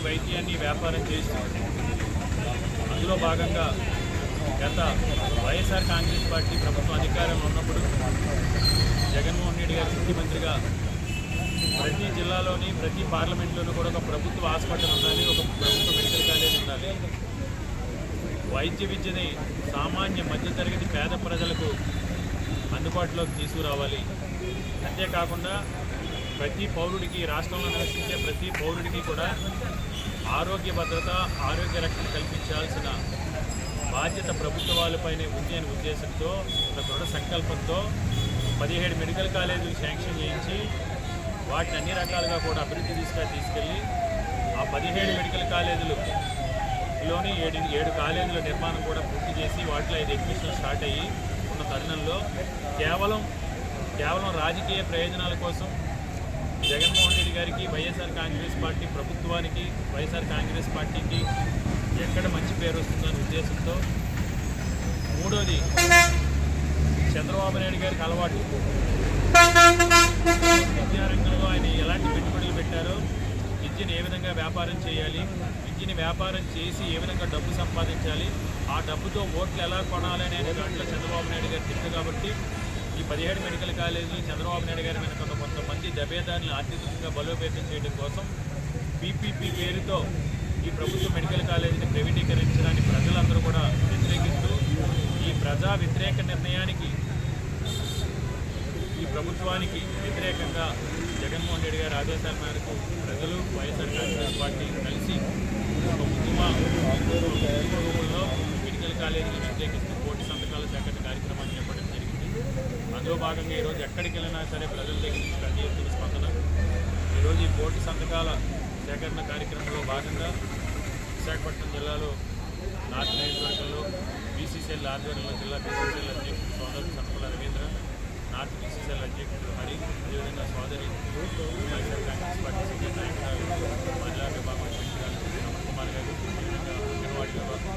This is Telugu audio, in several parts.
వైద్యాన్ని వ్యాపారం చేస్తూ అందులో భాగంగా గత వైఎస్ఆర్ కాంగ్రెస్ పార్టీ ప్రభుత్వం అధికారంలో ఉన్నప్పుడు జగన్మోహన్ రెడ్డి గారు ముఖ్యమంత్రిగా ప్రతి జిల్లాలోని ప్రతి పార్లమెంట్లోనూ కూడా ఒక ప్రభుత్వ హాస్పిటల్ ఉండాలి, ఒక ప్రభుత్వ మెడికల్ కాలేజ్ ఉండాలి. వైద్య విద్యని సామాన్య మధ్యతరగతి పేద ప్రజలకు అందుబాటులోకి తీసుకురావాలి. అంతేకాకుండా ప్రతి పౌరుడికి, రాష్ట్రంలో నివసించే ప్రతి పౌరుడికి కూడా ఆరోగ్య భద్రత, ఆరోగ్య రక్షణ కల్పించాల్సిన బాధ్యత ప్రభుత్వాలపైనే ఉంది అనే ఉద్దేశంతో, ఒక దృఢ సంకల్పంతో 17 మెడికల్ కాలేజీలు శాంక్షన్ చేయించి వాటిని అన్ని రకాలుగా కూడా అభివృద్ధి తీసుకెళ్ళి ఆ 17 మెడికల్ కాలేజీలోని 7 కాలేజీల నిర్మాణం కూడా పూర్తి చేసి వాటిలో 5 అడ్మిషన్లు స్టార్ట్ అయ్యి ఉన్న తరుణంలో కేవలం రాజకీయ ప్రయోజనాల కోసం జగన్మోహన్ రెడ్డి గారికి, వైఎస్ఆర్ కాంగ్రెస్ పార్టీ ప్రభుత్వానికి, వైఎస్ఆర్ కాంగ్రెస్ పార్టీకి ఎక్కడ మంచి పేరు వస్తుందనే ఉద్దేశంతో, మూడోది చంద్రబాబు నాయుడు గారికి అలవాటు విద్యారంగంలో ఆయన ఎలాంటి పెట్టుబడులు పెట్టారో, విద్యను ఏ విధంగా వ్యాపారం చేయాలి, విద్యని వ్యాపారం చేసి ఏ విధంగా డబ్బు సంపాదించాలి, ఆ డబ్బుతో ఓట్లు ఎలా కొనాలి అనే దాంట్లో చంద్రబాబు నాయుడు గారు తెలుసు. కాబట్టి ఈ 17 మెడికల్ కాలేజీలు చంద్రబాబు నాయుడు గారి వెనుక కొంతమంది దబేదారులను ఆర్థికంగా బలోపేతం చేయడం కోసం పీపీపీ పేరుతో ఈ ప్రభుత్వ మెడికల్ కాలేజీని ప్రైవేటీకరించడానికి ప్రజలందరూ కూడా వ్యతిరేకిస్తూ, ఈ ప్రజా వ్యతిరేక నిర్ణయానికి, ఈ ప్రభుత్వానికి వ్యతిరేకంగా జగన్మోహన్ రెడ్డి గారి ఆదేశాల మేరకు ప్రజలు, వైఎస్ఆర్ కాంగ్రెస్ పార్టీ కలిసి ఒక ఉద్యమంలో మెడికల్ కాలేజీని వ్యతిరేకిస్తూ కోటి సంతకాల సేకరణ కార్యక్రమాన్ని చేపట్టడం జరిగింది. అందులో భాగంగా ఈరోజు ఎక్కడికి వెళ్ళినా సరే ప్రజల దగ్గర నుంచి పెద్ద ఎత్తున స్పందన. ఈరోజు ఈ కోటి సంతకాల సేకరణ కార్యక్రమంలో భాగంగా విశాఖపట్నం జిల్లాలో నార్త్ నియోజకవర్గంలో బీసీసీఎల్ ఆధ్వర్యంలో జిల్లా బీసీసీఎల్ అధ్యక్షుడు సోదరుడు సనపల రవీంద్ర, నార్త్ బీసీసీఎల్ అధ్యక్షుడు హరి, అదేవిధంగా సోదరి వైఎస్ఆర్ కాంగ్రెస్ పార్టీ సీనియర్ నాయకురాలు మహిళా విభాగం అధ్యక్షురాలు రమణ్ కుమార్ గారు, అదేవిధంగా అంగన్వాడీ విభాగం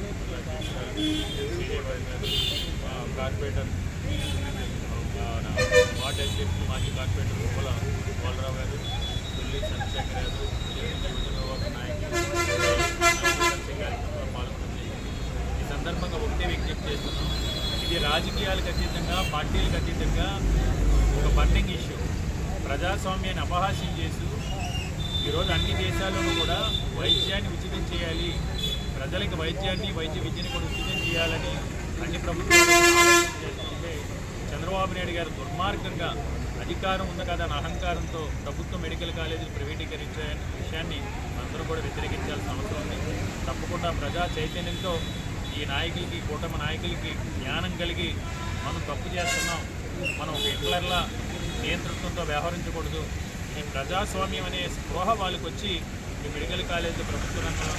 అధ్యక్షురాలు శ్రీదేవి గారు, కార్పొరేటర్ వార్డు అధ్యక్షుడు మాజీ కార్పొరేటర్ రూపల బాలరావు గారు, ఢిల్లీ చంద్రశేఖర్ గారు, యువజన నాయకులు కార్యక్రమంలో పాల్గొంది. ఈ సందర్భంగా ఒకటే విజ్ఞప్తి చేస్తున్నాం, ఇది రాజకీయాలకు అతీతంగా, పార్టీలకు అతీతంగా ఒక బర్నింగ్ ఇష్యూ. ప్రజాస్వామ్యాన్ని అపహాస్యం చేస్తూ ఈరోజు అన్ని దేశాల్లోనూ కూడా వైద్యాన్ని ఉచితం చేయాలి, ప్రజలకు వైద్యాన్ని, వైద్య విద్యని కూడా ఉచితం చేయాలని అన్ని ప్రభుత్వాలు చేస్తుంటే, చంద్రబాబు నాయుడు గారు దుర్మార్గంగా అధికారం ఉంది కదా అని అహంకారంతో ప్రభుత్వ మెడికల్ కాలేజీలు ప్రైవేటీకరించే విషయాన్ని అందరూ కూడా వ్యతిరేకించాల్సిన అవసరం ఉంది. తప్పకుండా ప్రజా చైతన్యంతో ఈ నాయకులకి, కూటమి నాయకులకి జ్ఞానం కలిగి మనం తప్పు చేస్తున్నాం, మనం ఒక హిట్లర్లా నియంతృత్వంతో వ్యవహరించకూడదు, ఈ ప్రజాస్వామ్యం అనే స్పృహ వాళ్ళకి వచ్చి ఈ మెడికల్ కాలేజీ ప్రభుత్వ రంగంలో